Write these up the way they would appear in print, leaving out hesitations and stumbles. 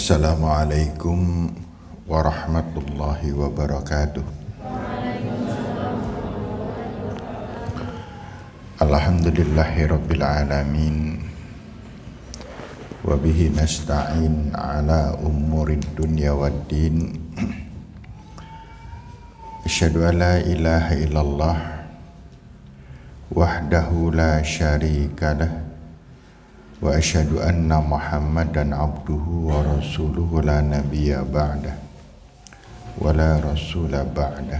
Assalamualaikum warahmatullahi wabarakatuh. Alhamdulillahirabbil alamin. Wa bihi nasta'in ala umurid dunya waddin. Asyhadu an la ilaha illallah wahdahu la syarikalah wa asyhadu anna Muhammadan abduhu wa rasuluhu la nabiyya ba'dah wa la rasula ba'dah.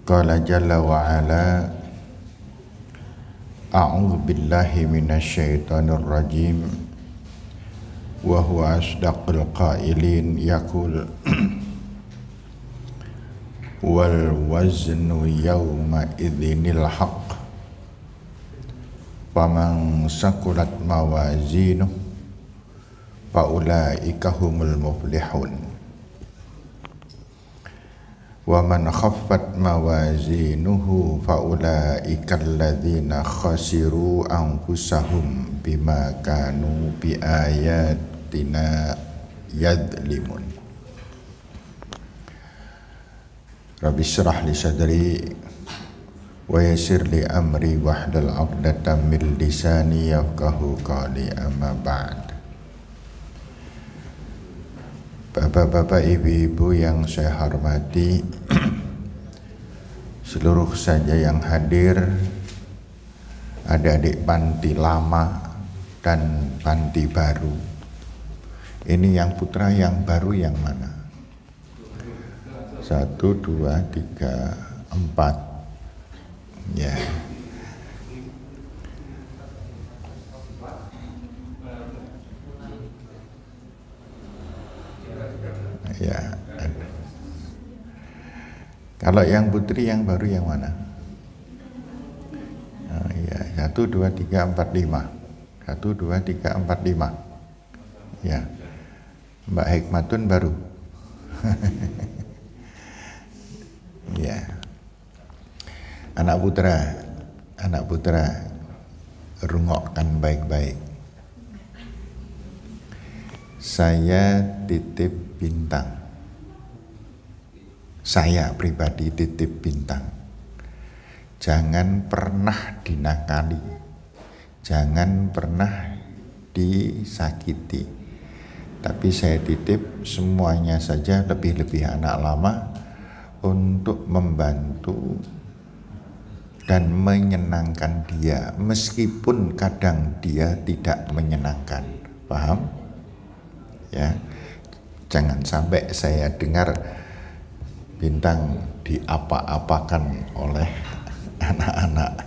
Qala jalla wa ala a'udzu billahi minasy syaithanir rajim wa huwa asdaqul qailin yaqul wal waznu yawma idzinil haqq faman sakulat mawazinuh faulaika humul muflihun wa man khaffat mawazinuhu faulaika alladzina khasiru anfusahum bima kanu biayatina yadzlimun. Rabbi syrah li sadri wa yassir li amri wahlul 'uqdatam min lisani yafqahu qawli, amma ba'd. Bapak-bapak, ibu-ibu yang saya hormati, seluruh saja yang hadir, adik-adik panti lama dan panti baru. Ini yang putra yang baru yang mana? 1, 2, 3, 4. Ya. Ya. Kalau yang putri yang baru yang mana? Oh, ya, 1, 2, 3, 4, 5. 1, 2, 3, 4, 5. Ya. Mbak Hikmatun baru. Ya. Anak putra, rungokkan baik-baik. Saya titip bintang. Saya pribadi titip bintang. Jangan pernah dinakali. Jangan pernah disakiti. Tapi saya titip semuanya saja, lebih-lebih anak lama, untuk membantu dan menyenangkan dia, meskipun kadang dia tidak menyenangkan. Paham? Ya. Jangan sampai saya dengar bintang diapa-apakan oleh anak-anak.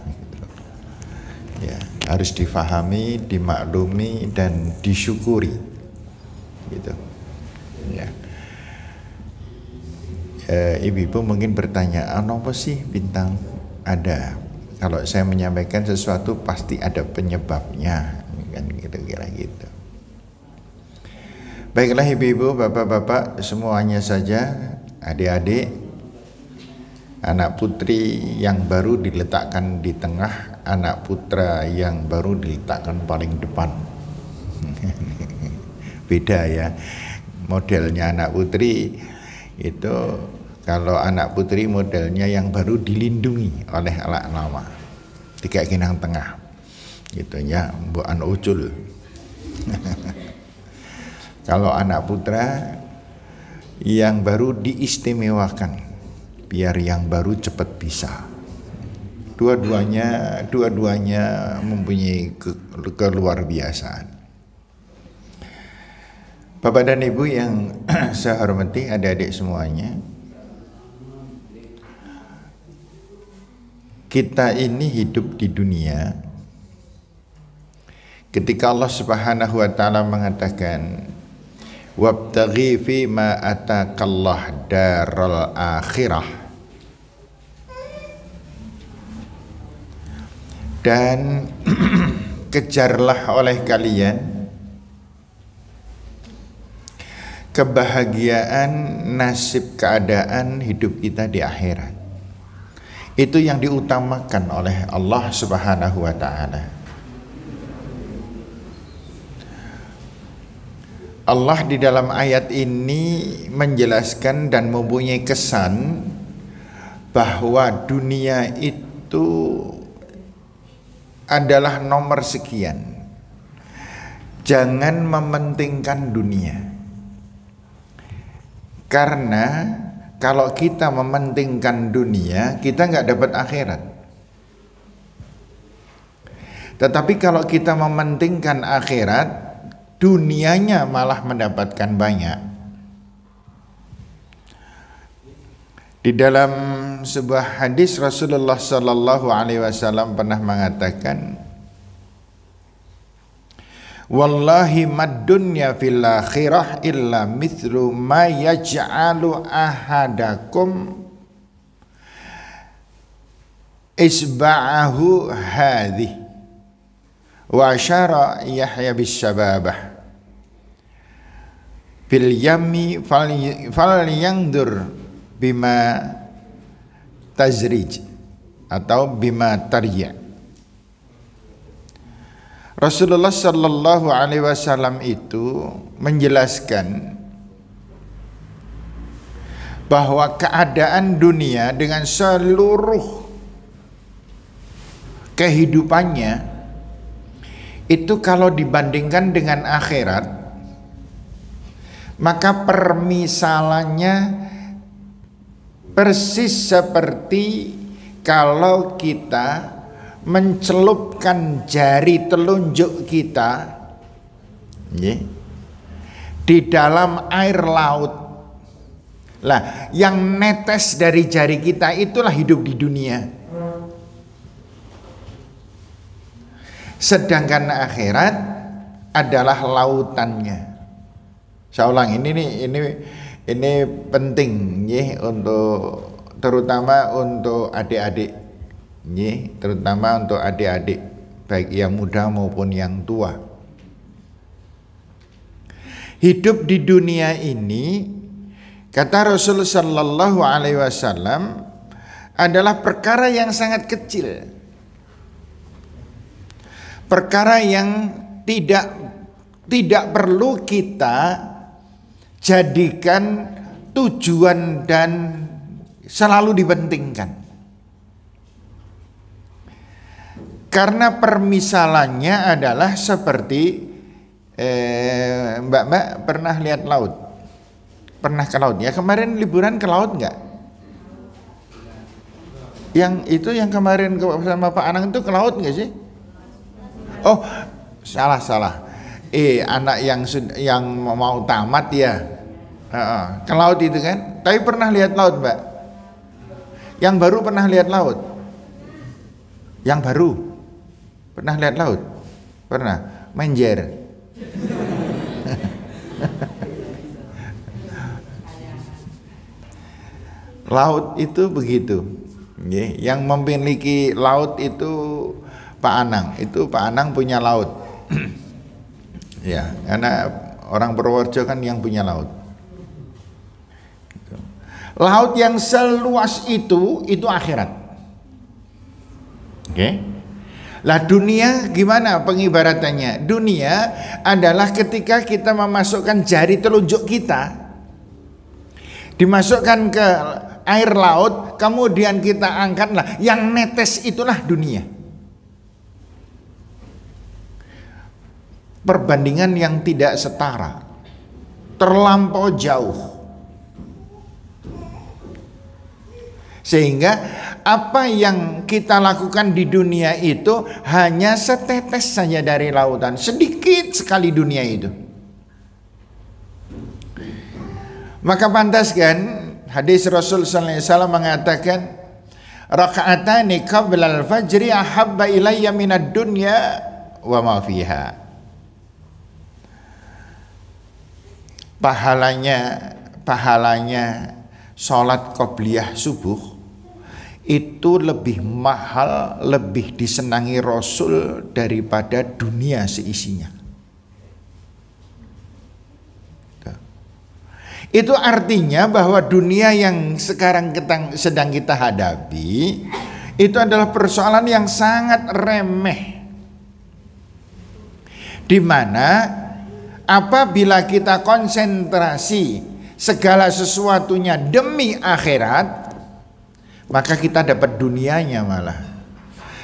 Ya, harus difahami, dimaklumi dan disyukuri. Gitu. Ya. Ibu-ibu mungkin bertanya, apa sih bintang? Ada. Kalau saya menyampaikan sesuatu pasti ada penyebabnya, kan kira-kira gitu. Baiklah ibu-ibu, bapak-bapak, semuanya saja, adik-adik, anak putri yang baru diletakkan di tengah, anak putra yang baru diletakkan paling depan. Beda ya. Modelnya anak putri itu, kalau anak putri modelnya yang baru dilindungi oleh anak lama, tiga kinang tengah, gitu ya, mbokan ucul. Kalau anak putra yang baru diistimewakan, biar yang baru cepat bisa. Dua-duanya mempunyai keluar biasaan. Bapak dan Ibu yang saya hormati, adik-adik semuanya, kita ini hidup di dunia ketika Allah Subhanahu wa taala mengatakan wabtaghi fi ma atakallah daral akhirah, dan kejarlah oleh kalian kebahagiaan nasib keadaan hidup kita di akhirat. Itu yang diutamakan oleh Allah Subhanahu wa taala. Allah di dalam ayat ini menjelaskan dan mempunyai kesan bahwa dunia itu adalah nomor sekian. Jangan mementingkan dunia. Karena kalau kita mementingkan dunia, kita nggak dapat akhirat. Tetapi kalau kita mementingkan akhirat, dunianya malah mendapatkan banyak. Di dalam sebuah hadis Rasulullah sallallahu alaihi wasallam pernah mengatakan, wallahi mad dunya fil akhirah illa mithlu ma yaj'alu ahadakum isba'ahu hadhi wa asyara Yahya bis syababah fil yami fal yangdur bima tazrij atau bima tarya. Rasulullah sallallahu alaihi wasallam itu menjelaskan bahwa keadaan dunia dengan seluruh kehidupannya itu kalau dibandingkan dengan akhirat, maka permisalannya persis seperti kalau kita mencelupkan jari telunjuk kita di dalam air laut. Lah, yang netes dari jari kita itulah hidup di dunia. Sedangkan akhirat adalah lautannya. Saya ulang, ini penting ya, untuk terutama untuk adik-adik, ya, terutama untuk adik-adik baik yang muda maupun yang tua. Hidup di dunia ini, kata Rasul sallallahu alaihi wasallam, adalah perkara yang sangat kecil, perkara yang tidak perlu kita jadikan tujuan dan selalu dipentingkan. Karena permisalannya adalah seperti Mbak pernah lihat laut? Pernah ke laut? Ya, kemarin liburan ke laut nggak? Yang itu yang kemarin sama Pak Anang itu ke laut nggak sih? Oh, salah. Anak yang mau tamat ya, ke laut itu kan. Tapi pernah lihat laut, Mbak? Yang baru pernah lihat laut? Yang baru pernah lihat laut? Pernah? Menjer. Laut itu begitu. Yang memiliki laut itu Pak Anang. Itu Pak Anang punya laut. Ya, karena orang Purworejo kan yang punya laut. Laut yang seluas itu akhirat. Oke. Lah, dunia gimana pengibaratannya? Dunia adalah ketika kita memasukkan jari telunjuk kita, dimasukkan ke air laut, kemudian kita angkatlah, yang netes itulah dunia. Perbandingan yang tidak setara, terlampau jauh, sehingga apa yang kita lakukan di dunia itu hanya setetes saja dari lautan, sedikit sekali dunia itu. Maka pantas kan hadis Rasul sallallahu alaihi wasallam mengatakan, rakaatani qabla al-fajri ahabba ilayya minad dunya wa ma fiha. Pahalanya sholat qobliyah subuh itu lebih mahal, lebih disenangi Rasul daripada dunia seisinya. Itu artinya bahwa dunia yang sekarang sedang kita hadapi itu adalah persoalan yang sangat remeh, di mana apabila kita konsentrasi segala sesuatunya demi akhirat, maka kita dapat dunianya malah.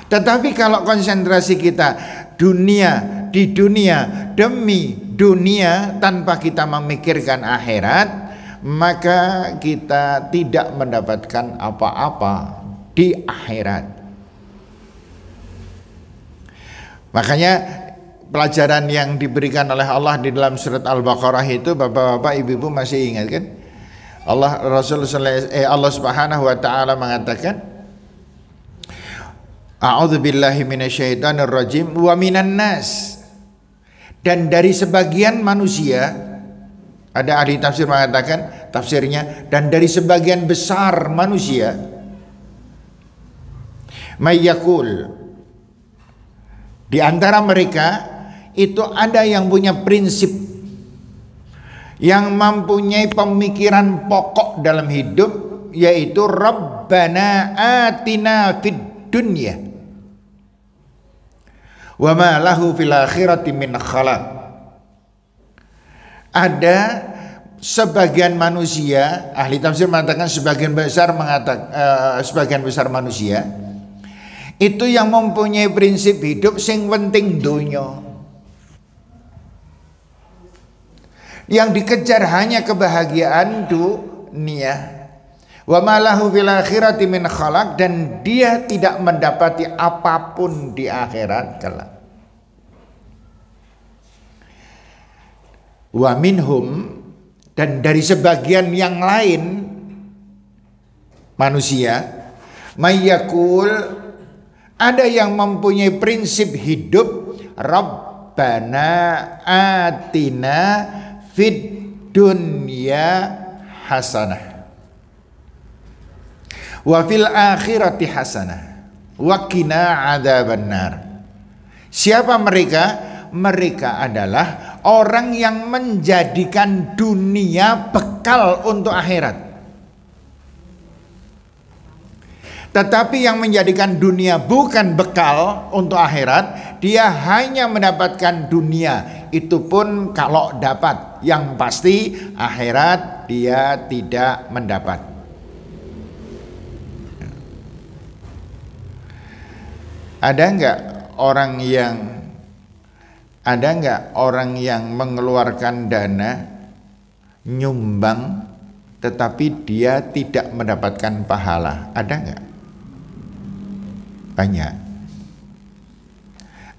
Tetapi kalau konsentrasi kita di dunia demi dunia tanpa kita memikirkan akhirat, maka kita tidak mendapatkan apa-apa di akhirat. Makanya pelajaran yang diberikan oleh Allah di dalam surat Al-Baqarah itu, bapak-bapak, ibu-ibu masih ingat kan? Allah Subhanahu wa taala mengatakan, A'udzubillahi minasyaitonir rajim wa minan nas. Dan dari sebagian manusia, ada ahli tafsir mengatakan tafsirnya, dan dari sebagian besar manusia, mayyakul, di antara mereka itu ada yang punya prinsip, yang mempunyai pemikiran pokok dalam hidup, yaitu Rabbana atina fid dunya wa ma lahu fil akhirati min khalaq. Ada sebagian manusia, ahli tafsir mengatakan sebagian besar manusia itu yang mempunyai prinsip hidup sing penting dunya, yang dikejar hanya kebahagiaan dunia. Wa malahu fil akhirati min khalaq, dan dia tidak mendapati apapun di akhirat kelak. Wa minhum, dan dari sebagian yang lain manusia, mayyakul, ada yang mempunyai prinsip hidup Rabbana atina fid dunya hasanah wa fil akhirati hasanah wa qina adzabannar. Siapa mereka? Mereka adalah orang yang menjadikan dunia bekal untuk akhirat. Tetapi yang menjadikan dunia bukan bekal untuk akhirat, dia hanya mendapatkan dunia, itu pun kalau dapat, yang pasti akhirat dia tidak mendapat. Ada enggak orang yang mengeluarkan dana nyumbang tetapi dia tidak mendapatkan pahala? Ada enggak? Banyak.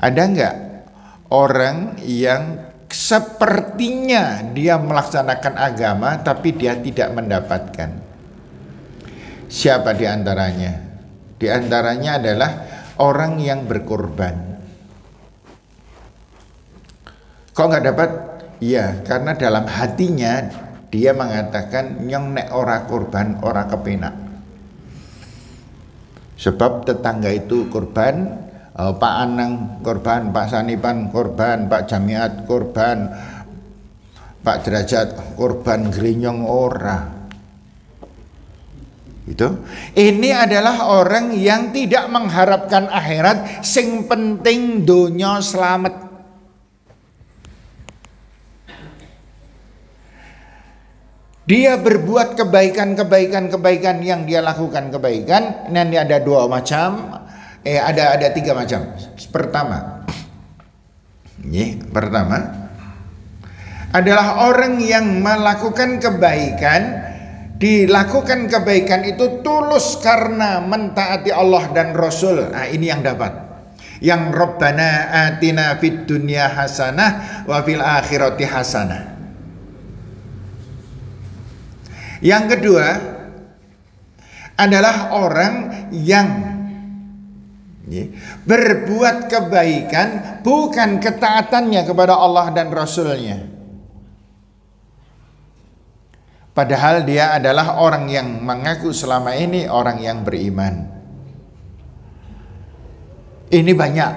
Ada enggak orang yang sepertinya dia melaksanakan agama tapi dia tidak mendapatkan? Siapa di antaranya? Di antaranya adalah orang yang berkorban. Kok nggak dapat? Iya, karena dalam hatinya dia mengatakan nyong nek ora korban ora kepenak. Sebab tetangga itu korban, Pak Anang korban, Pak Sanipan korban, Pak Jamiat korban, Pak Derajat korban, Grinyong ora. Itu. Ini adalah orang yang tidak mengharapkan akhirat, sing penting donya selamat. Dia berbuat kebaikan yang dia lakukan kebaikan. Nanti ada dua macam, ada tiga macam. Pertama adalah orang yang melakukan kebaikan, dilakukan kebaikan itu tulus karena mentaati Allah dan Rasul. Nah, ini yang dapat. Yang Rabbana atina fid dunya hasanah wa fil akhirati hasanah. Yang kedua adalah orang yang berbuat kebaikan bukan ketaatannya kepada Allah dan Rasulnya, padahal dia adalah orang yang mengaku selama ini orang yang beriman. Ini banyak.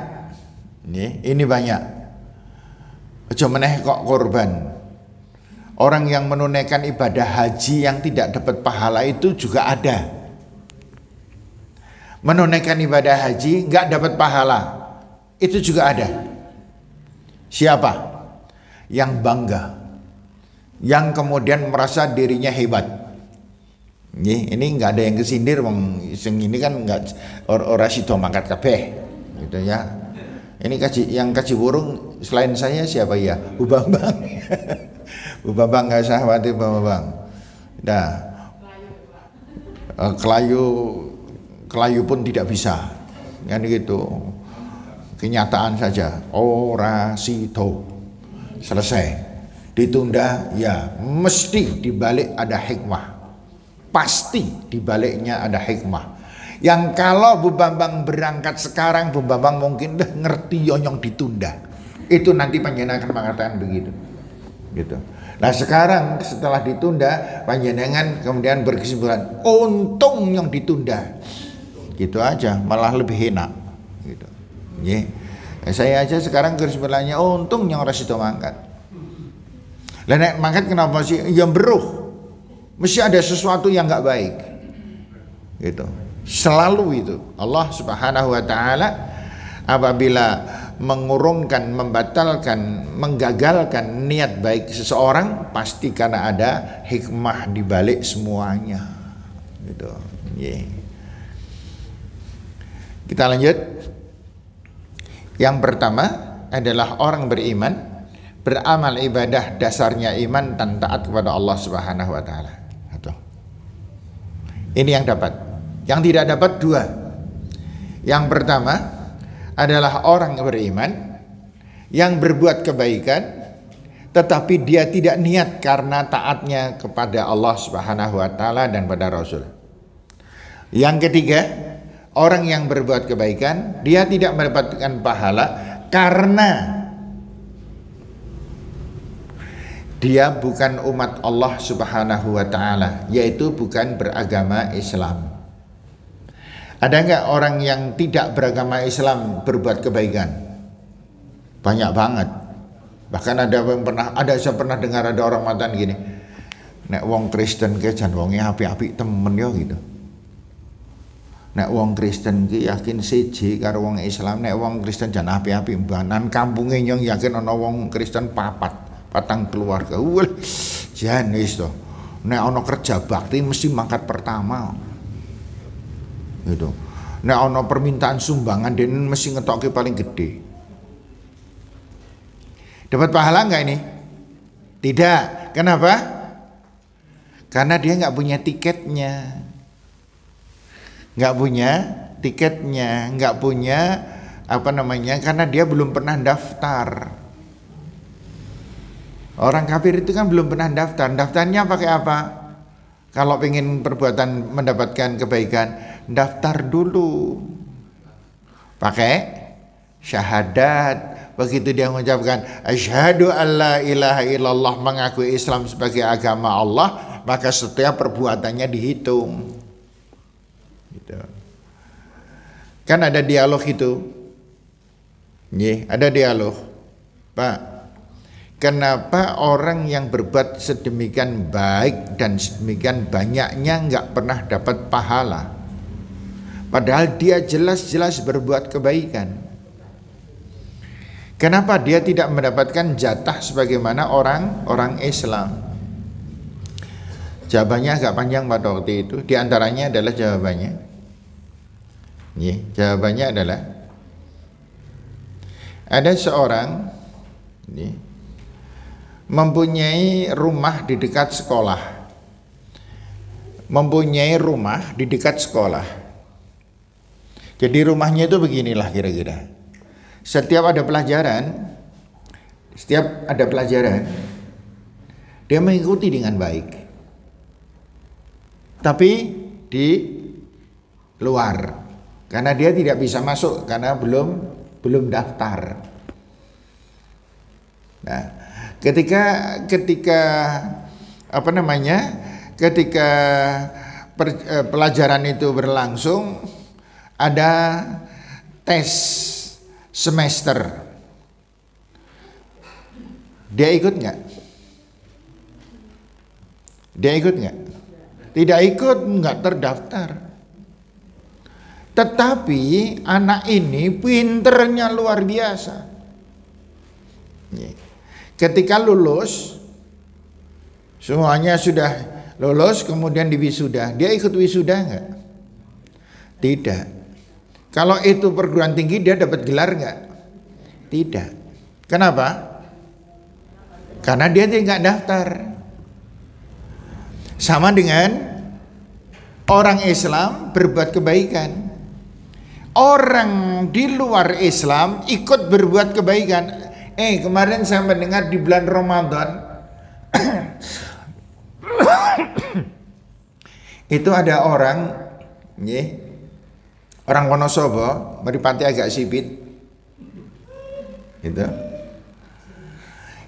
Ini banyak. Aja meneh kok korban. Orang yang menunaikan ibadah haji yang tidak dapat pahala itu juga ada. Menunaikan ibadah haji nggak dapat pahala, itu juga ada. Siapa? yang bangga, yang kemudian merasa dirinya hebat. Ini nggak ada yang kesindir, ini kan nggak ora sida mangkat kabeh, gitu ya. Ini yang kaji burung selain saya siapa ya? Bu Bambang. Bu Bambang nggak usah khawatir, Bu Bambang. Nah, kelayu pun tidak bisa, kan gitu. Kenyataan saja, ora sido, selesai. Ditunda, ya mesti dibalik ada hikmah, pasti dibaliknya ada hikmah. Yang kalau Bu Bambang berangkat sekarang, Bu Bambang mungkin ngerti yang ditunda. Itu nanti panjenengan akan mengatakan begitu, gitu. Nah sekarang setelah ditunda, panjenengan kemudian berkesimpulan, untung yang ditunda, gitu aja, malah lebih enak, gitu. Saya aja sekarang kesimpulannya, untung yang ora sida mangkat. Lah nek mangkat kenapa sih? Ya beruh. Mesti ada sesuatu yang nggak baik, gitu. Selalu itu Allah Subhanahu wa taala apabila mengurungkan, membatalkan, menggagalkan niat baik seseorang, pasti karena ada hikmah di balik semuanya, gitu. Kita lanjut. Yang pertama adalah orang beriman, beramal ibadah dasarnya iman dan taat kepada Allah Subhanahu wa taala. Ini yang dapat. Yang tidak dapat dua. Yang pertama adalah orang beriman yang berbuat kebaikan tetapi dia tidak niat karena taatnya kepada Allah Subhanahu wa taala dan pada Rasul. Yang ketiga, orang yang berbuat kebaikan dia tidak mendapatkan pahala karena dia bukan umat Allah Subhanahu wa taala, yaitu bukan beragama Islam. Ada enggak orang yang tidak beragama Islam berbuat kebaikan? Banyak banget. Bahkan saya pernah dengar ada orang mantan gini, nek wong Kristen ke jan wonge apik-apik temen yo gitu. Nek wong Kristen ki yakin siji karo wong Islam, nek wong Kristen jan apik-apik mbanan kampunge nyong yakin ana wong Kristen patang keluarga. Jan wis to. Nek ana kerja bakti mesti mangkat pertama. Gitu. Nek ana permintaan sumbangan den mesti ngetokke paling gede. Dapat pahala enggak ini? Tidak. Kenapa? Karena dia nggak punya tiketnya. Nggak punya tiketnya, nggak punya karena dia belum pernah daftar. Orang kafir itu kan belum pernah daftar. Daftarnya pakai apa? Kalau pengen perbuatan mendapatkan kebaikan, daftar dulu pakai syahadat. Begitu dia mengucapkan asyhadu alla ilaha illallah, mengakui Islam sebagai agama Allah, maka setiap perbuatannya dihitung. Gitu. Kan ada dialog itu. Ada dialog. Pak, kenapa orang yang berbuat sedemikian baik dan sedemikian banyaknya nggak pernah dapat pahala? Padahal dia jelas-jelas berbuat kebaikan. Kenapa dia tidak mendapatkan jatah sebagaimana orang Islam? Jawabannya agak panjang pada waktu itu. Di antaranya adalah jawabannya adalah ada seorang mempunyai rumah di dekat sekolah. Jadi rumahnya itu beginilah kira-kira. Setiap ada pelajaran, dia mengikuti dengan baik. Tapi di luar, karena dia tidak bisa masuk karena belum daftar. Nah, ketika pelajaran itu berlangsung, ada tes semester. Dia ikut nggak? Tidak ikut, nggak terdaftar. Tetapi anak ini pinternya luar biasa. ketika lulus, semuanya sudah lulus, kemudian diwisuda, dia ikut wisuda enggak? Tidak. Kalau itu perguruan tinggi, dia dapat gelar enggak? Tidak. Kenapa? Karena dia tidak daftar. Sama dengan orang Islam berbuat kebaikan. Orang di luar Islam ikut berbuat kebaikan. Kemarin saya mendengar di bulan Ramadan itu ada orang, orang Wonosobo, meripati agak sipit, gitu.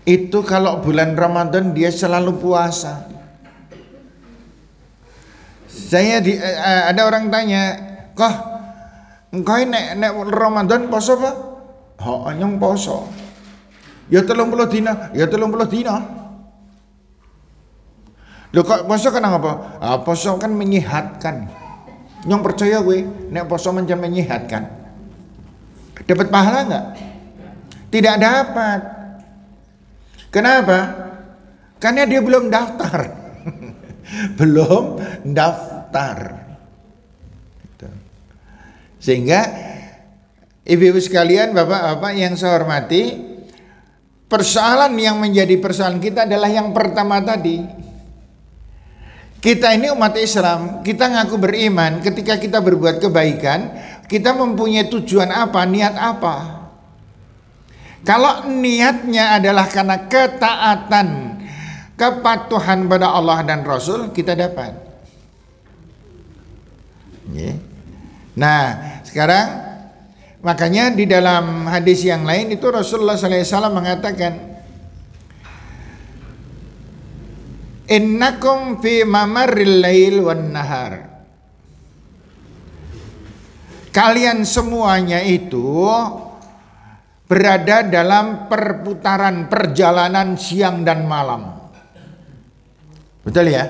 Itu kalau bulan Ramadan dia selalu puasa. Ada orang tanya, "Kok engkau nek Ramadan poso apa?" "Oh, anyong poso." "Ya 30 dina." "Ya 30 dina." "Lho kok poso kenapa?" "Poso kan menyehatkan." "Nyong percaya gue, nek poso menyehatkan." Dapat pahala enggak? Tidak dapat. Kenapa? Karena dia belum daftar. Belum daftar. Sehingga ibu-ibu sekalian, bapak-bapak yang saya hormati, persoalan yang menjadi persoalan kita adalah yang pertama tadi. Kita ini umat Islam, kita ngaku beriman. Ketika kita berbuat kebaikan, kita mempunyai tujuan apa, niat apa. Kalau niatnya adalah karena ketaatan, kepatuhan pada Allah dan Rasul, kita dapat. Nah, sekarang makanya di dalam hadis yang lain itu Rasulullah SAW mengatakan, "Innakum fi mamarril lail wan nahar." Kalian semuanya itu berada dalam perputaran perjalanan siang dan malam. Betul ya?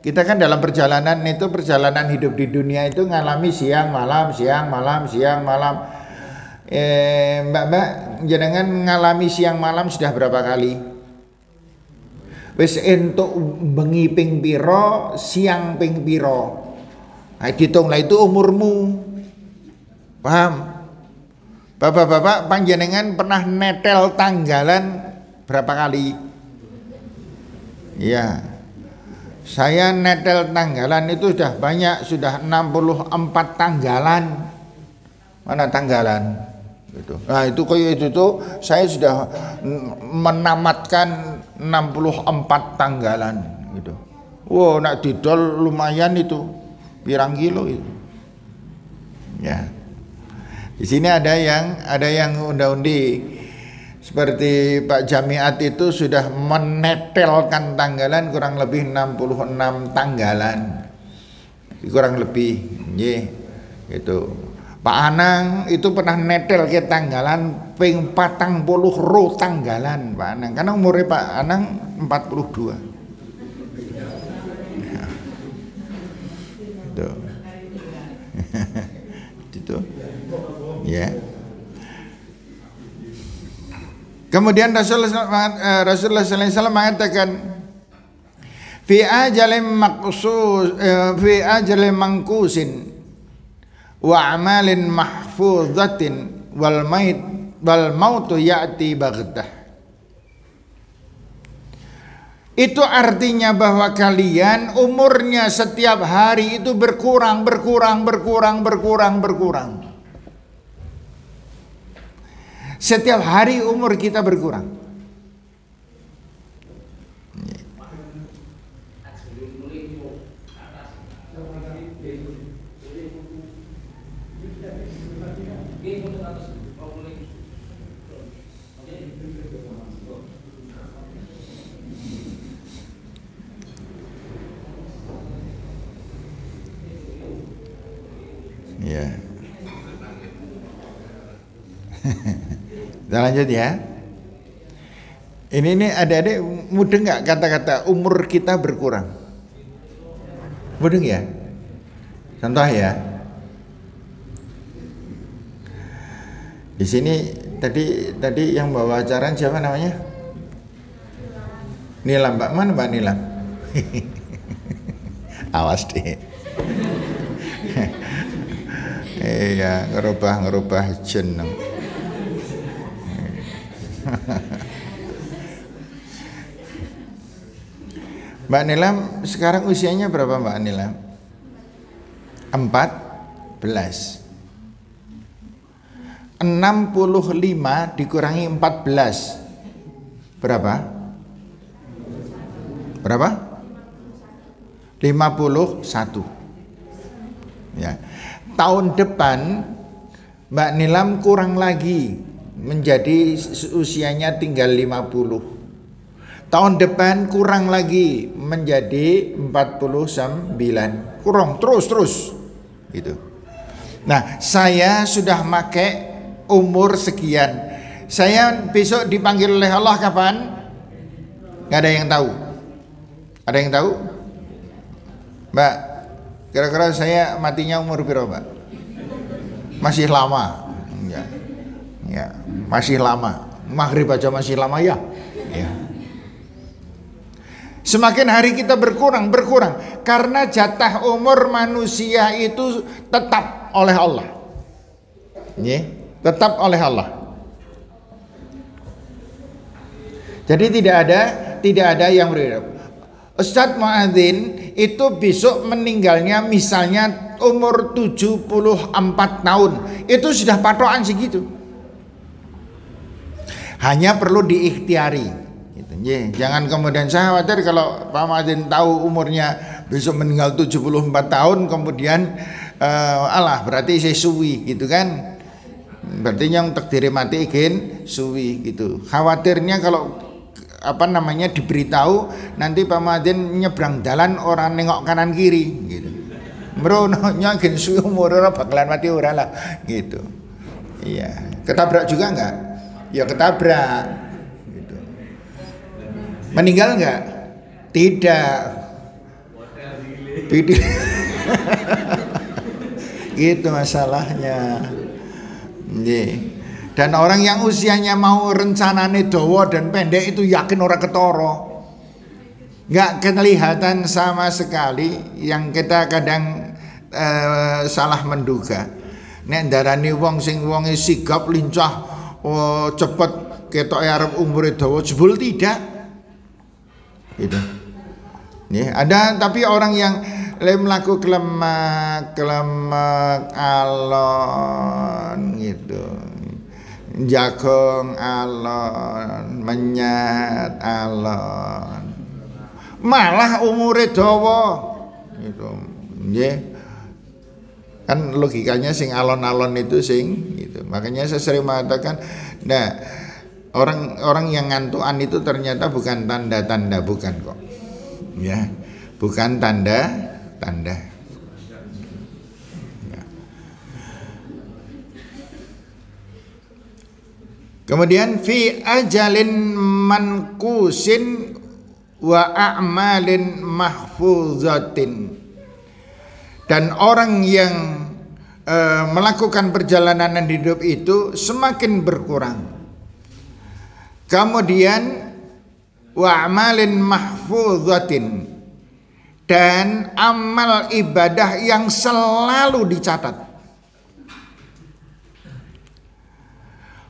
Kita kan dalam perjalanan itu, perjalanan hidup di dunia itu ngalami siang malam, siang malam, siang malam. Mbak, jenengan ngalami siang malam sudah berapa kali? Wis entuk bengi ping piro, siang ping piro. Nah, hitunglah itu umurmu. Paham? Bapak-bapak, panjenengan pernah netel tanggalan berapa kali? Iya. Saya netel tanggalan itu sudah banyak, sudah 64 tanggalan. Mana tanggalan? Gitu. Nah itu kayak itu tuh saya sudah menamatkan 64 tanggalan gitu. Wow, nak didol lumayan itu. Pirang kilo itu. Ya. Di sini ada yang unda-undi seperti Pak Jamiat itu sudah menetelkan tanggalan kurang lebih 66 tanggalan. Kurang lebih, gitu. Pak Anang itu pernah netel ke tanggalan ping 40 tanggalan Pak Anang. Karena umurnya Pak Anang 42. Gitu. Gitu. Ya. Kemudian Rasulullah SAW mengatakan, fi ajalin mangkusin wa amalin mahfuzatin wal mautu ya'ti baghtah. Itu artinya bahwa kalian umurnya setiap hari itu berkurang. Setiap hari umur kita berkurang. Ya. Kita lanjut ya. Ini adik-adik mudeng nggak kata-kata umur kita berkurang? Mudeng ya? Contoh ya. Di sini tadi yang bawa acara siapa namanya? Nilam, Mbak, mana Mbak Nilam? Awas deh. Iya, ngerubah jeneng. Mbak Nilam sekarang usianya berapa Mbak Nilam? 14. 65 dikurangi 14 berapa? Berapa? 51. Ya. Tahun depan Mbak Nilam kurang lagi, menjadi usianya tinggal 50. Tahun depan kurang lagi menjadi 49. Kurang terus gitu. Nah, saya sudah pakai umur sekian. Saya besok dipanggil oleh Allah kapan? Gak ada yang tahu. Ada yang tahu? Mbak, kira-kira saya matinya umur berapa, Mbak? Masih lama. Ya, masih lama. Maghrib aja masih lama ya. Ya. Semakin hari kita berkurang karena jatah umur manusia itu tetap oleh Allah. Ya, tetap oleh Allah. Jadi tidak ada yang berbeda. Ustadz Muadzin itu besok meninggalnya misalnya umur 74 tahun. Itu sudah patokan segitu. Hanya perlu diikhtiari gitu. Jangan kemudian saya khawatir kalau Pak Muadzin tahu umurnya besok meninggal 74 tahun kemudian alah berarti saya suwi gitu kan. Berarti yang takdir mati ikin suwi gitu. Khawatirnya kalau diberitahu nanti Pak Muadzin nyebrang dalan orang nengok kanan kiri gitu. Merono nyakin suwi umur ora bakalan mati ora lah gitu. Iya, ketabrak juga enggak? Ya ketabrak gitu. Meninggal enggak? Tidak. Gitu masalahnya. Dan orang yang usianya mau rencanane dawa dan pendek itu yakin orang ketoro. Enggak kelihatan sama sekali, yang kita kadang salah menduga. Nek darani wong sing wonge sigap lincah cepet ketoke arep umure dawa jebul tidak. Gitu. Ada tapi orang yang melaku kelemak alon gitu. Jagong alon, menyat alon. Malah umure dawa. Gitu. Nggih. Kan logikanya sing alon-alon itu sing gitu. Makanya saya sering mengatakan, nah, orang yang ngantukan itu ternyata bukan tanda-tanda, bukan kok. Ya. Bukan tanda-tanda. Ya. Kemudian fi ajalin mankusin wa a'malin mahfuzatin. Dan orang yang melakukan perjalanan hidup itu semakin berkurang. Kemudian wa a'malin mahfuzatin, dan amal ibadah yang selalu dicatat.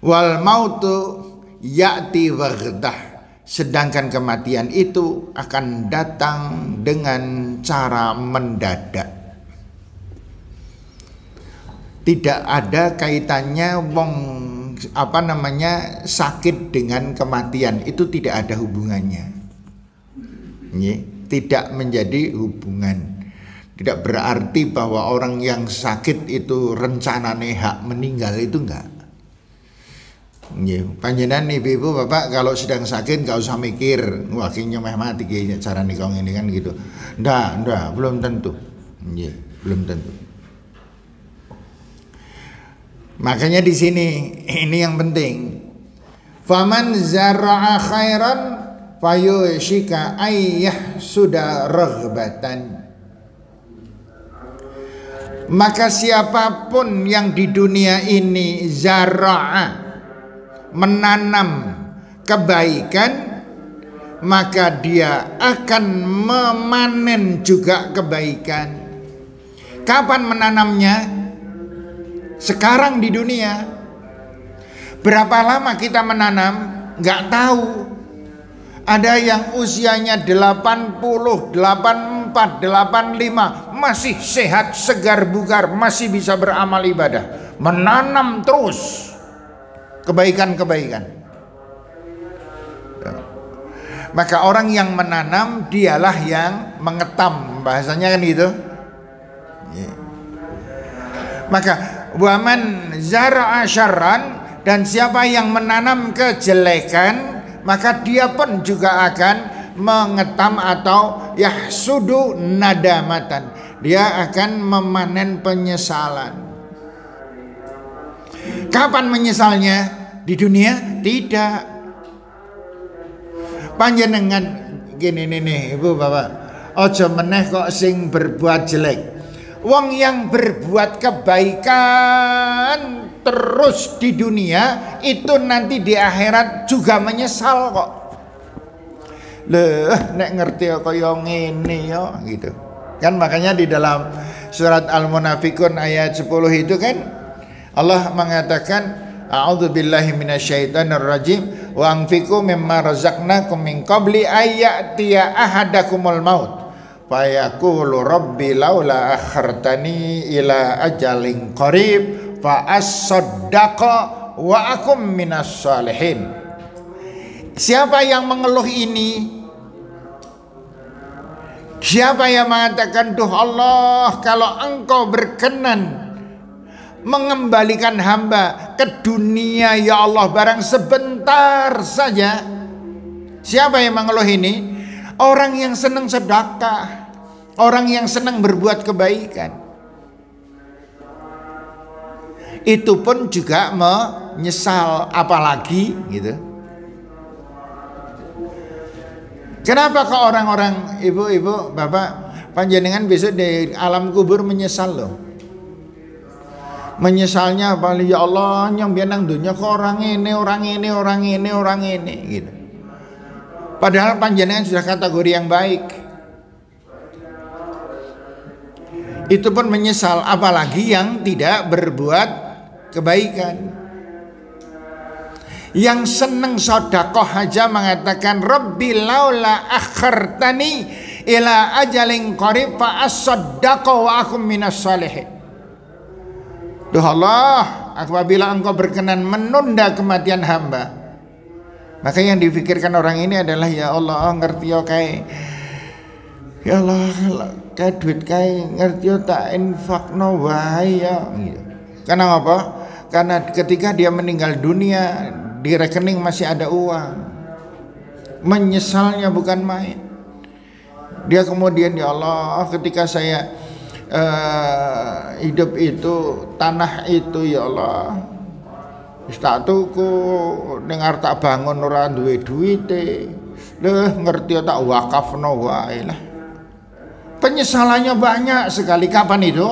Wal mautu ya'ti waghdah, sedangkan kematian itu akan datang dengan cara mendadak. Tidak ada kaitannya sakit dengan kematian, itu tidak ada hubungannya. Tidak menjadi hubungan. Tidak berarti bahwa orang yang sakit itu rencanane hak meninggal, itu enggak. Panjenengan ibu-ibu bapak kalau sedang sakit enggak usah mikir wah kayaknya meh mati kayaknya cara nikah ini kan gitu. Ndak, belum tentu. Belum tentu. Makanya di sini ini yang penting. Faman zara'a khairan fayushika ayyah sudah raghbatan. Maka siapapun yang di dunia ini zara'a, menanam kebaikan, maka dia akan memanen juga kebaikan. Kapan menanamnya? Sekarang di dunia. Berapa lama kita menanam? Nggak tahu. Ada yang usianya 80, 84, 85, masih sehat, segar bugar, masih bisa beramal ibadah, menanam terus kebaikan-kebaikan. Maka orang yang menanam dialah yang mengetam, bahasanya kan gitu. Maka waman zara'a syarran, dan siapa yang menanam kejelekan, maka dia pun juga akan mengetam atau yahsudu nadamatan, dia akan memanen penyesalan. Kapan menyesalnya? Di dunia? Tidak. Panjenengan gini nih ibu bapak, ojo meneh kok sing berbuat jelek. Wong yang berbuat kebaikan terus di dunia itu nanti di akhirat juga menyesal kok. Leh nek ngerti kaya ngene ya gitu. Kan makanya di dalam surat Al-Munafikun ayat 10 itu kan Allah mengatakan a'udzubillahi minasyaitonir rajim wa anfiqu mimma razaqnakum min qabli ayyatiya ahadakumul maut fayaqulu rabbi laula akhartani ila ajalin qarib fa as-saddaqa wa akum minas salihin. Siapa yang mengeluh ini? Siapa yang mengatakan, duh Allah, kalau engkau berkenan mengembalikan hamba ke dunia ya Allah barang sebentar saja. Siapa yang mengeluh ini? Orang yang senang sedekah, orang yang senang berbuat kebaikan. Itu pun juga menyesal, apalagi gitu. Kenapa kok orang-orang ibu-ibu, bapak, panjenengan besok di alam kubur menyesal loh. Menyesalnya apa? Ya Allah, yang biar dunia kok orang ini gitu. Padahal panjenengan sudah kategori yang baik. Itu pun menyesal, apalagi yang tidak berbuat kebaikan. Yang seneng sedekah aja mengatakan Rabbi laula akhartani ila ajalin qarib fa as-saddaqa wa akum minas salihin. Duh Allah, apabila engkau berkenan menunda kematian hamba, maka yang difikirkan orang ini adalah ya Allah, ngerti yo kae. Ya Allah, kae duit kae ngerti yo tak infakno wae ya. Karena apa? Karena ketika dia meninggal dunia di rekening masih ada uang. Menyesalnya bukan main. Dia kemudian ya Allah, ketika saya hidup itu, tanah itu ya Allah wis tak tuku, dengar tak bangun ora duwe duwite, leh ngerti tak wakafno wae lah. Penyesalannya banyak sekali. Kapan itu?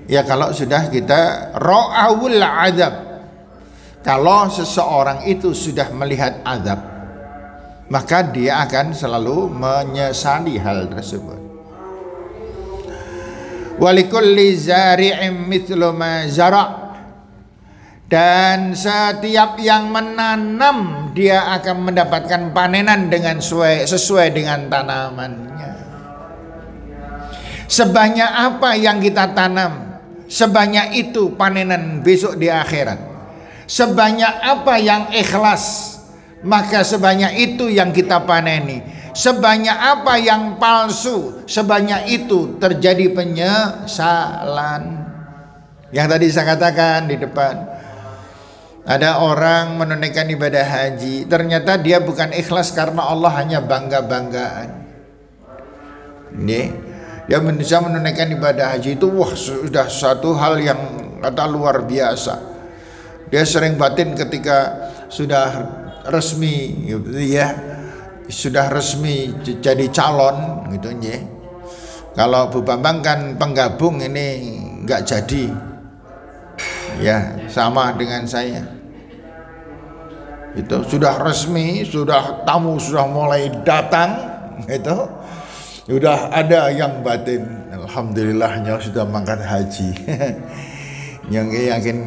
Ya kalau sudah kita ra'awul azab, kalau seseorang itu sudah melihat azab, maka dia akan selalu menyesali hal tersebut. Walikulli zari'im mithlu ma zara', dan setiap yang menanam dia akan mendapatkan panenan dengan sesuai dengan tanamannya. Sebanyak apa yang kita tanam, sebanyak itu panenan besok di akhirat. Sebanyak apa yang ikhlas, maka sebanyak itu yang kita paneni. Sebanyak apa yang palsu, sebanyak itu terjadi penyesalan. Yang tadi saya katakan di depan, ada orang menunaikan ibadah haji, ternyata dia bukan ikhlas karena Allah, hanya bangga-banggaan. Dia bisa menunaikan ibadah haji itu wah sudah satu hal yang kata luar biasa. Dia sering batin ketika sudah resmi gitu ya. Sudah resmi jadi calon gitu ya. Kalau Bu Bambang kan penggabung, ini nggak jadi. Ya, sama dengan saya. Itu sudah resmi, sudah tamu sudah mulai datang, itu sudah ada yang batin. Alhamdulillahnya sudah mangkat haji. Yang yakin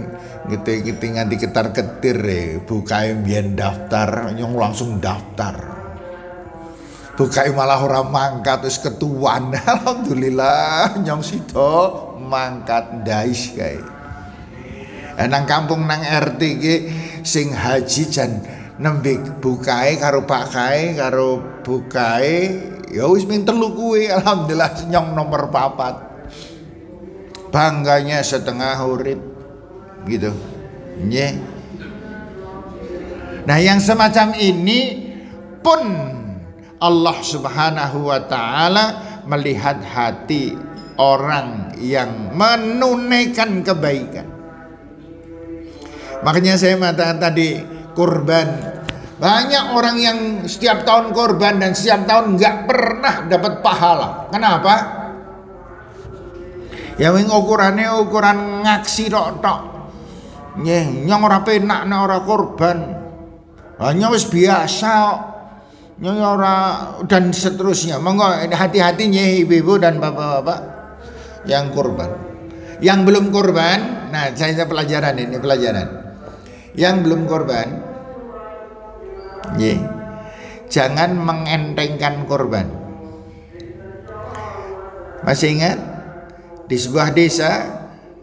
gitu nganti ketar-ketir bukae mbiyen daftar, nyong langsung daftar. Bukae malah ora mangkat wis ketuan. Alhamdulillah nyong sida mangkat dais kae. Nang kampung nang RT ki sing haji jan nembe bukae karo pakae karo bukae ya wis ming telu kuwi. Alhamdulillah nyong nomor 4. Bangganya setengah urip gitu. Nggih. Nah, yang semacam ini pun Allah Subhanahu wa taala melihat hati orang yang menunaikan kebaikan. Makanya saya mengatakan tadi kurban. Banyak orang yang setiap tahun kurban dan setiap tahun nggak pernah dapat pahala. Kenapa? Ya wing ukurannya ukuran ngaksi tok. Nyeh, nyong ora penak nek ora kurban. Hanya wis biasa. Nyong ora dan seterusnya. Monggo hati-hati nyeh ibu-ibu dan bapak-bapak yang kurban. Yang belum kurban, nah saya pelajaran ini pelajaran. Yang belum kurban, nyeh, jangan mengentengkan kurban. Masih ingat? Di sebuah desa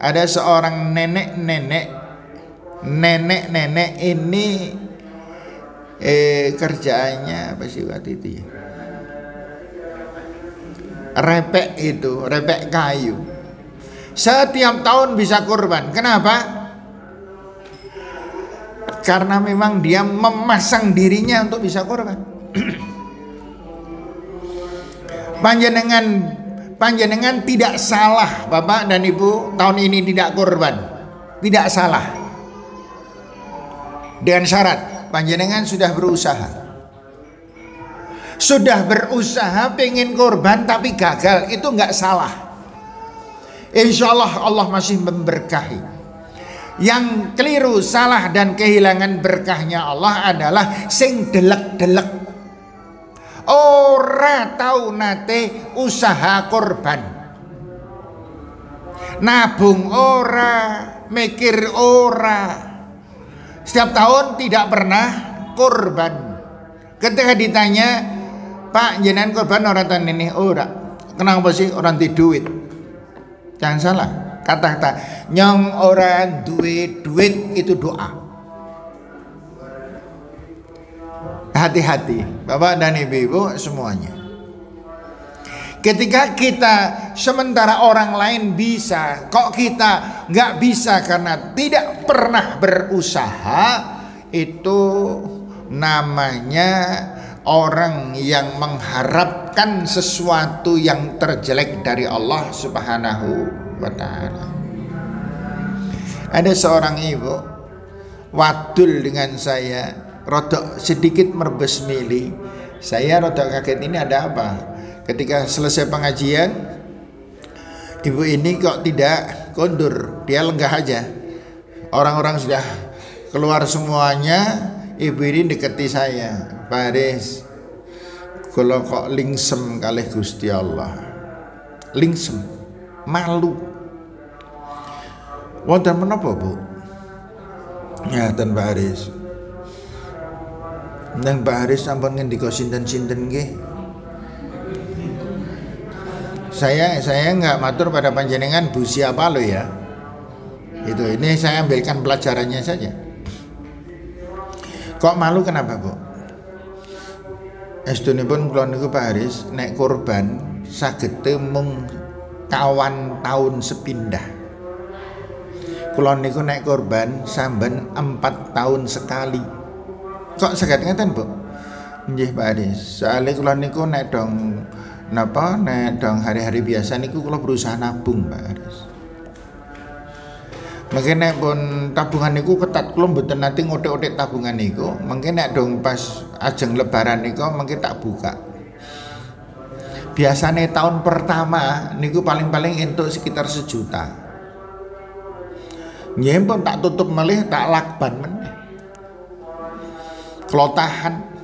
ada seorang nenek-nenek ini kerjaannya apa sih waktu itu ya? Repek kayu. Setiap tahun bisa kurban. Kenapa? Karena memang dia memasang dirinya untuk bisa kurban. Panjenengan tidak salah Bapak dan Ibu tahun ini tidak kurban. Tidak salah. Dengan syarat panjenengan sudah berusaha. Sudah berusaha pengen kurban tapi gagal, itu nggak salah. Insya Allah Allah masih memberkahi. Yang keliru, salah dan kehilangan berkahnya Allah adalah sing delek-delek. Ora tahu nate usaha korban, nabung ora, mikir ora, setiap tahun tidak pernah korban. Ketika ditanya, Pak jenengan korban orang tahun ini, ora. Kenapa sih orang di duit? Jangan salah, kata-kata nyong orang duit itu doa. Hati-hati Bapak dan Ibu-ibu semuanya. Ketika kita sementara orang lain bisa, kok kita nggak bisa karena tidak pernah berusaha, itu namanya orang yang mengharapkan sesuatu yang terjelek dari Allah Subhanahu wa ta'ala. Ada seorang ibu wadul dengan saya, rodok sedikit merbes mili. Saya rodok kaget, ini ada apa? Ketika selesai pengajian, ibu ini kok tidak kondur, dia lenggah aja. Orang-orang sudah keluar semuanya, ibu ini deketi saya, Pak Haris, kalau kok lingsem kalih Gusti Allah, lingsem, malu. Wonten menapa Bu? Ya, ten Pak Haris. Nang Pak Haris sampun ngendika sinten-sinten nggih. Saya nggak matur pada panjenengan Bu siapa lo ya. Itu ini saya ambilkan pelajarannya saja. Kok malu kenapa Bu? Estunipun kula niku Pak Haris nek kurban saged mung kawan tahun sepindah. Kula niku nek kurban samben 4 tahun sekali. Kok saged ngeten Bu? Nggih Pak Haris. Soale kula niku nek dong napa nek dong hari-hari biasa niku kula berusaha nabung Pak Haris. Mungkin nek pun tabungan niku ketat, kula mboten nate ngotek-otek tabungan niku. Mungkin nek dong pas ajeng lebaran niku mungkin tak buka. Biasanya tahun pertama niku paling-paling entuk sekitar 1 juta. Nggih pun tak tutup melih, tak lakban meneh. Klotahan.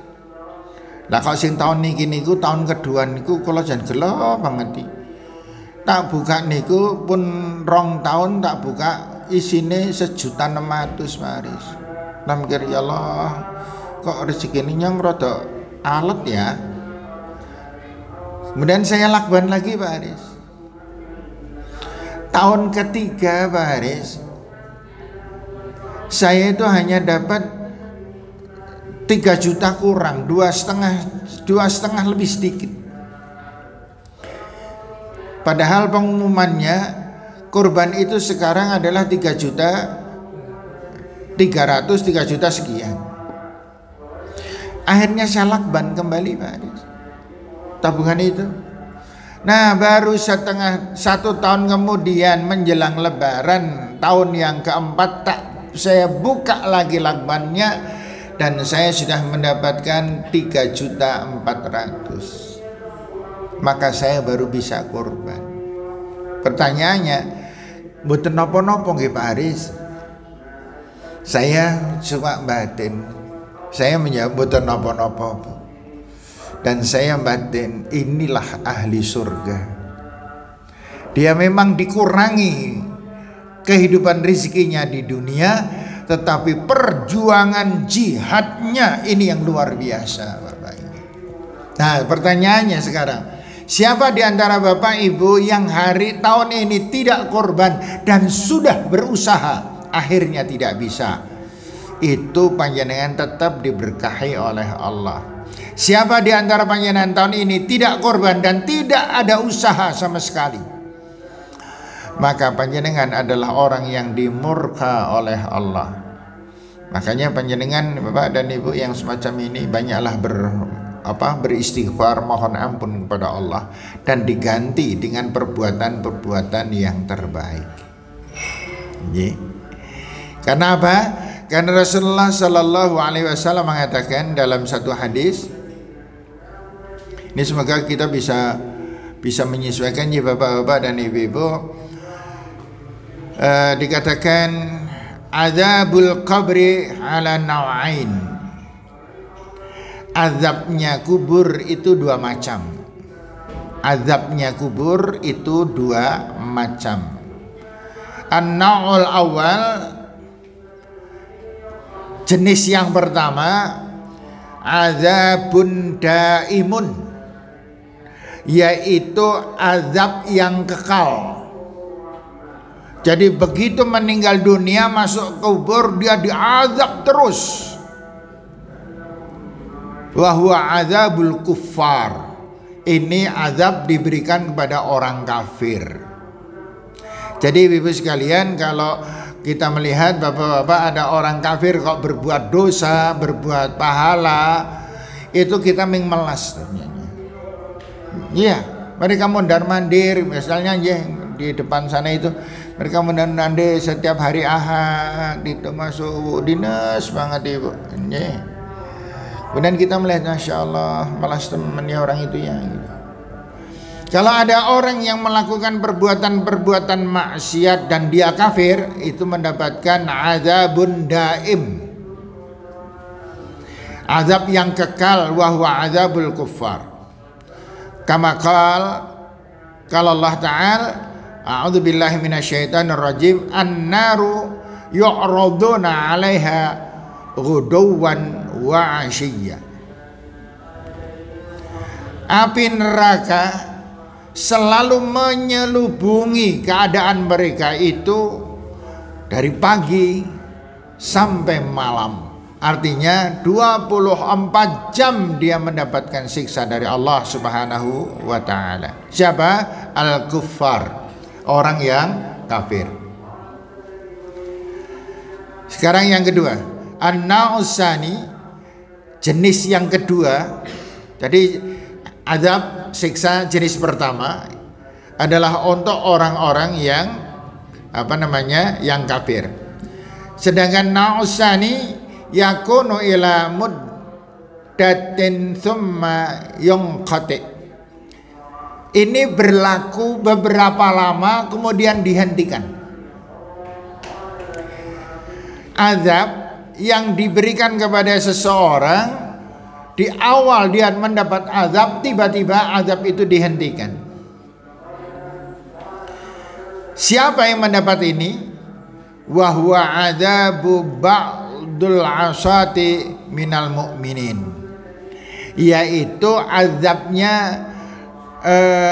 Lah kok sing tahun niki niku tahun kedua niku kula jan gelo banget iki. Tak buka niku pun 2 tahun tak buka isine 1.600.000 Paris. Lah mikir ya Allah, kok rezeki ini yang rada alet ya. Kemudian saya lakban lagi Pak Haris. Tahun ketiga Pak Haris, saya itu hanya dapat 3 juta kurang, 2,5 lebih sedikit. Padahal pengumumannya kurban itu sekarang adalah 3.300.000, 3 juta sekian. Akhirnya saya lakban kembali Pak Haris tabungan itu. Nah baru 1 tahun kemudian menjelang lebaran tahun yang keempat saya buka lagi lakbannya dan saya sudah mendapatkan 3.400.000. Maka saya baru bisa kurban. Pertanyaannya, mboten napa-napa nggih Pak Haris. Saya cuma batin. Saya menjawab mboten napa-napa. Dan saya batin, inilah ahli surga. Dia memang dikurangi kehidupan rezekinya di dunia, tetapi perjuangan jihadnya ini yang luar biasa Bapak Ibu. Nah pertanyaannya sekarang, siapa di antara Bapak Ibu yang hari tahun ini tidak korban dan sudah berusaha akhirnya tidak bisa? Itu panjenengan tetap diberkahi oleh Allah. Siapa di antara panjenengan tahun ini tidak korban dan tidak ada usaha sama sekali, maka panjenengan adalah orang yang dimurka oleh Allah. Makanya panjenengan Bapak dan Ibu yang semacam ini banyaklah beristighfar, mohon ampun kepada Allah, dan diganti dengan perbuatan-perbuatan yang terbaik. Karena apa? Karena Rasulullah Sallallahu Alaihi Wasallam mengatakan dalam satu hadis, ini semoga kita bisa menyesuaikan ya Bapak-bapak dan Ibu-ibu. Dikatakan azabul qabri ala naw'ain. Azabnya kubur itu 2 macam. Azabnya kubur itu 2 macam. An-naw'ul awal, jenis yang pertama, azabun daimun, yaitu azab yang kekal. Jadi begitu meninggal dunia masuk kubur dia diazab terus. Wa huwa azabul kuffar. Ini azab diberikan kepada orang kafir. Jadi Ibu sekalian, kalau kita melihat Bapak-bapak ada orang kafir kok berbuat dosa, berbuat pahala, itu kita melas. Iya, mereka mondar-mandir misalnya di depan sana itu, mereka mondar-mandir setiap hari Ahad itu masuk dinas banget Ibu. Kemudian kita melihat Masya Allah malas temannya orang itu ya gitu. Kalau ada orang yang melakukan perbuatan-perbuatan maksiat dan dia kafir, itu mendapatkan azabun daim, azab yang kekal, wa huwa azabul kuffar. Kama qala Allah Ta'ala, a'udzu billahi minasyaitonir rajim, an-naru yu'raduna 'alaiha ghuduwan wa 'ashiyya. Api neraka selalu menyelubungi keadaan mereka itu dari pagi sampai malam. Artinya 24 jam dia mendapatkan siksa dari Allah Subhanahu wa ta'ala. Siapa? Al-kuffar, orang yang kafir. Sekarang yang kedua, an-na'usani, jenis yang kedua. Jadi azab siksa jenis pertama adalah untuk orang-orang yang yang kafir. Sedangkan na'usani yakunu ila muddatin thumma yunqati. Ini berlaku beberapa lama kemudian dihentikan. Azab yang diberikan kepada seseorang di awal dia mendapat azab, tiba-tiba azab itu dihentikan. Siapa yang mendapat ini? Wa huwa adzabu ba'dul asati minal mu'minin, yaitu azabnya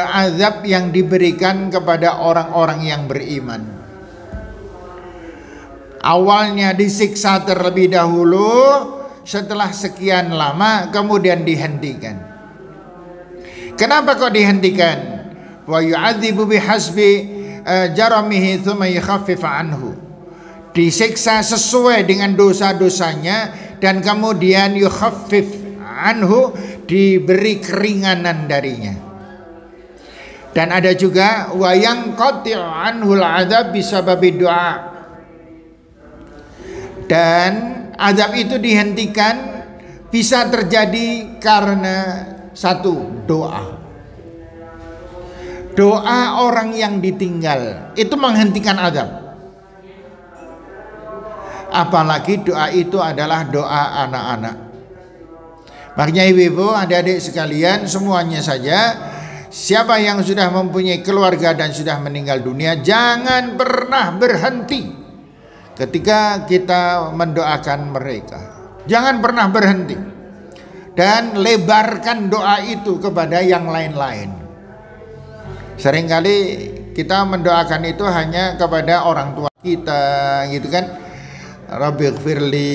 azab yang diberikan kepada orang-orang yang beriman. Awalnya disiksa terlebih dahulu, setelah sekian lama kemudian dihentikan. Kenapa kok dihentikan? Wa yu'adzibu bihasbi jaramihi tsumma yukhaffif anhu. Disiksa sesuai dengan dosa-dosanya dan kemudian yukhaffif anhu, diberi keringanan darinya. Dan ada juga wa yanqati'u anhul adzab bisababi du'a. Dan azab itu dihentikan bisa terjadi karena satu, doa. Doa orang yang ditinggal itu menghentikan azab. Apalagi doa itu adalah doa anak-anak. Makanya ibu-ibu, adik-adik sekalian, semuanya saja, siapa yang sudah mempunyai keluarga dan sudah meninggal dunia, jangan pernah berhenti ketika kita mendoakan mereka. Jangan pernah berhenti. Dan lebarkan doa itu kepada yang lain-lain. Seringkali kita mendoakan itu hanya kepada orang tua kita, gitu kan. Rabbighfirli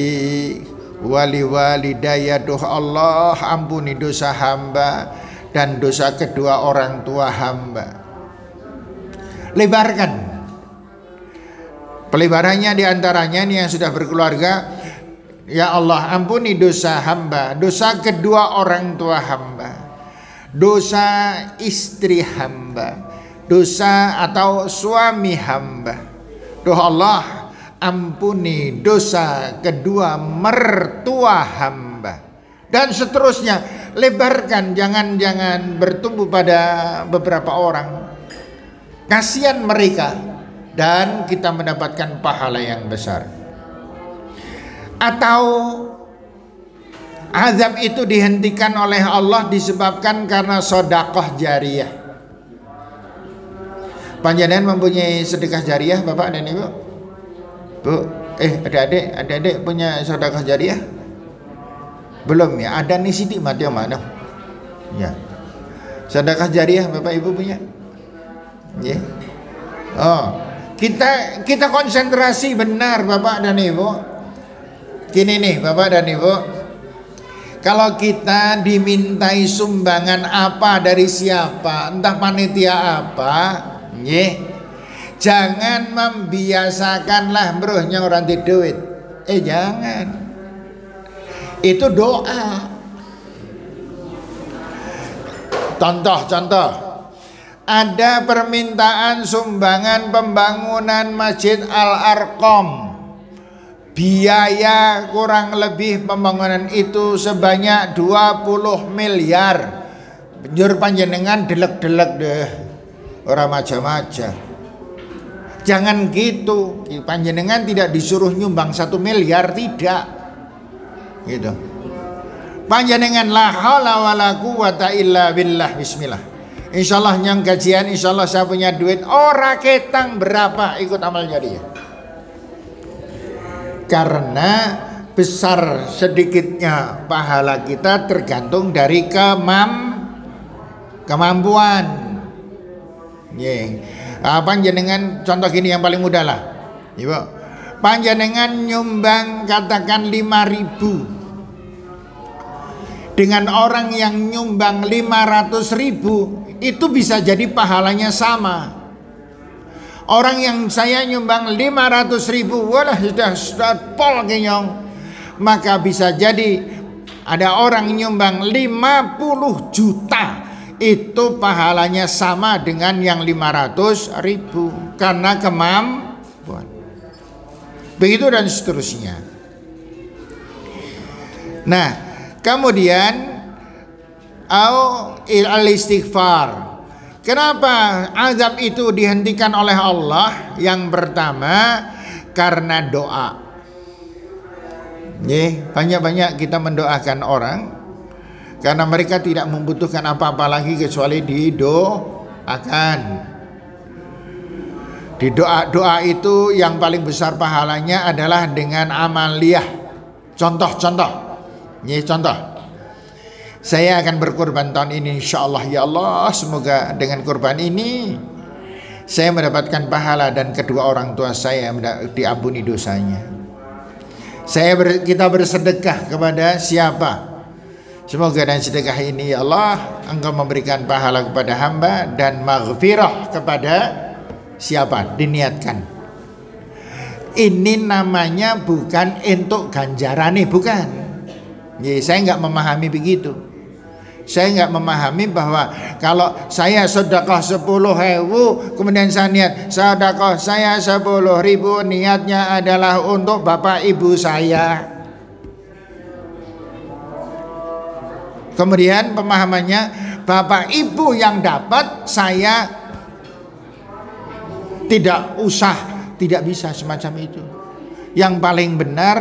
wali walidayya, doa Allah ampuni dosa hamba dan dosa kedua orang tua hamba. Lebarkan. Pelebarannya diantaranya ini yang sudah berkeluarga, ya Allah ampuni dosa hamba, dosa kedua orang tua hamba, dosa istri hamba, dosa atau suami hamba. Doa Allah ampuni dosa kedua mertua hamba, dan seterusnya. Lebarkan, jangan bertumbuh pada beberapa orang. Kasihan mereka dan kita mendapatkan pahala yang besar. Atau azab itu dihentikan oleh Allah disebabkan karena sedekah jariyah. Panjenengan mempunyai sedekah jariyah, Bapak dan Ibu? Bu, adik-adik punya sedekah jariyah? Belum ya? Ada nih sidik mati mana? Ya. Sedekah jariyah Bapak Ibu punya? Ya. Oh, kita konsentrasi benar Bapak dan Ibu. Gini nih Bapak dan Ibu, kalau kita dimintai sumbangan apa dari siapa, entah panitia apa, jangan membiasakanlah bruhnya orang di duit. Jangan. Itu doa. Contoh, ada permintaan sumbangan pembangunan Masjid Al-Arqam. Biaya kurang lebih pembangunan itu sebanyak 20 miliar. Penjur panjenengan delek-delek deh, orang macam-macam. Jangan gitu. Panjenengan tidak disuruh nyumbang 1 miliar, tidak. Gitu. Panjenengan la haula wala quwata illa billah, bismillah. Insyaallah nyang kajian, insyaallah saya punya duit ora ketang berapa ikut amal jariah. Karena besar sedikitnya pahala kita tergantung dari kemampuan. Panjenengan contoh gini yang paling mudah lah. Ibu, panjenengan nyumbang katakan 5.000. Dengan orang yang nyumbang 500.000 itu bisa jadi pahalanya sama. Orang yang saya nyumbang 500.000, walah sudah pol kenyong. Maka bisa jadi ada orang nyumbang 50 juta, itu pahalanya sama dengan yang 500.000 karena kemampuan. Begitu dan seterusnya. Nah, kemudian al-istighfar. Kenapa azab itu dihentikan oleh Allah? Yang pertama karena doa. Banyak-banyak kita mendoakan orang karena mereka tidak membutuhkan apa-apa lagi kecuali didoakan. Di doa itu yang paling besar pahalanya adalah dengan amaliyah. Contoh. Contoh. Saya akan berkorban tahun ini insyaallah ya Allah. Semoga dengan korban ini saya mendapatkan pahala dan kedua orang tua saya diampuni dosanya. Kita bersedekah kepada siapa? Semoga dan sedekah ini ya Allah Engkau memberikan pahala kepada hamba dan maghfirah kepada siapa? Diniatkan. Ini namanya bukan untuk ganjaran, bukan. Saya nggak memahami begitu. Saya nggak memahami bahwa kalau saya sedekah 10.000 kemudian saya niat sedekah saya 10.000, niatnya adalah untuk bapak ibu saya. Kemudian pemahamannya bapak ibu yang dapat, saya tidak bisa semacam itu. Yang paling benar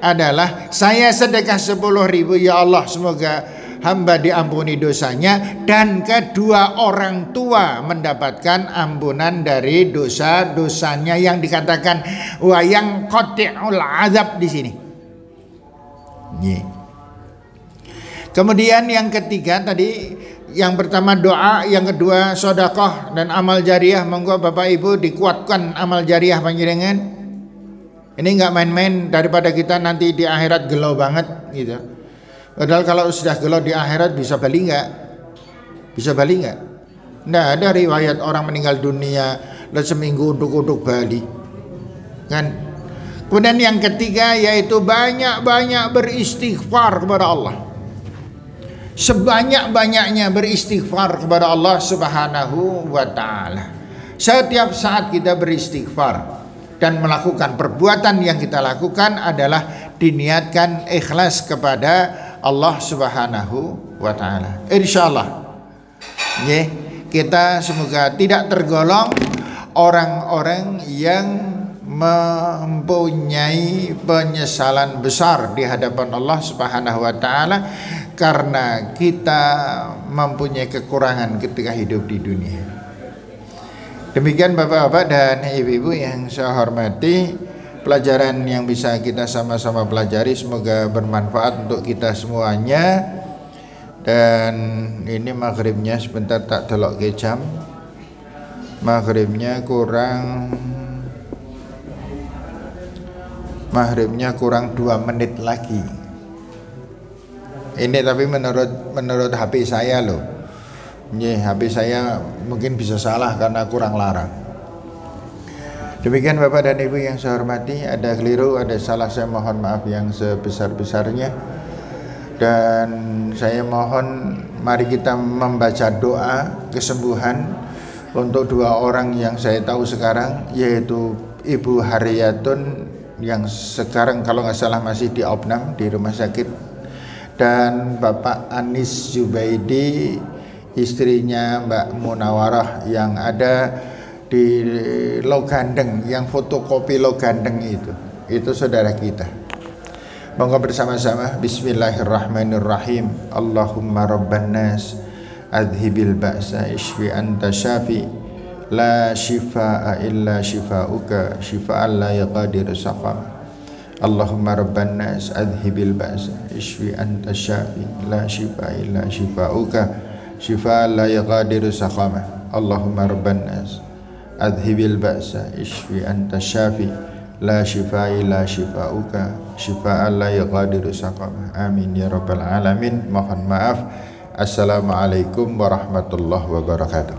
adalah saya sedekah 10.000 ya Allah semoga hamba diampuni dosanya dan kedua orang tua mendapatkan ampunan dari dosa-dosanya yang dikatakan yang qati'ul azab di sini. Kemudian yang ketiga tadi, yang pertama doa, yang kedua sedekah dan amal jariah. Monggo Bapak Ibu dikuatkan amal jariah panjenengan. Ini nggak main-main, daripada kita nanti di akhirat gelau banget gitu. Padahal kalau sudah gelau di akhirat bisa balik nggak? Nggak ada riwayat orang meninggal dunia dan seminggu untuk balik, kan? Kemudian yang ketiga yaitu banyak-banyak beristighfar kepada Allah. Sebanyak-banyaknya beristighfar kepada Allah Subhanahu wa ta'ala. Setiap saat kita beristighfar dan melakukan perbuatan yang kita lakukan adalah diniatkan ikhlas kepada Allah Subhanahu wa ta'ala. Insyaallah kita semoga tidak tergolong orang-orang yang mempunyai penyesalan besar di hadapan Allah Subhanahu wa ta'ala karena kita mempunyai kekurangan ketika hidup di dunia. Demikian Bapak-bapak dan Ibu-ibu yang saya hormati, pelajaran yang bisa kita sama-sama pelajari semoga bermanfaat untuk kita semuanya. Dan ini maghribnya sebentar tak delok ke jam. Maghribnya kurang 2 menit lagi. Ini tapi menurut HP saya loh. HP saya mungkin bisa salah karena kurang larang. Demikian Bapak dan Ibu yang saya hormati, ada keliru, ada salah, saya mohon maaf yang sebesar-besarnya. Dan saya mohon mari kita membaca doa kesembuhan untuk 2 orang yang saya tahu sekarang, yaitu Ibu Haryatun yang sekarang kalau nggak salah masih di Opnam di rumah sakit, dan Bapak Anis Zubaidi, istrinya Mbak Munawarah yang ada di Logandeng, yang fotokopi Logandeng itu saudara kita. Monggo bersama-sama. Bismillahirrahmanirrahim. Allahumma rabban nas adhibil ba'sa ishfi anta syafi la shifaa illa shifauka shifaan la yaqadiru saqam. Allahumma rabban nas adhibil ba'sa ishfi anta syafi la shifaa illa shifauka shifaan la yaqadiru saqam. Allahumma rabban nas adhibil ba'sa ishfi anta syafi la shifaa illa shifauka shifaan la yaqadiru saqam. Amin ya rabbal alamin. Mohon maaf. Assalamualaikum warahmatullahi wabarakatuh.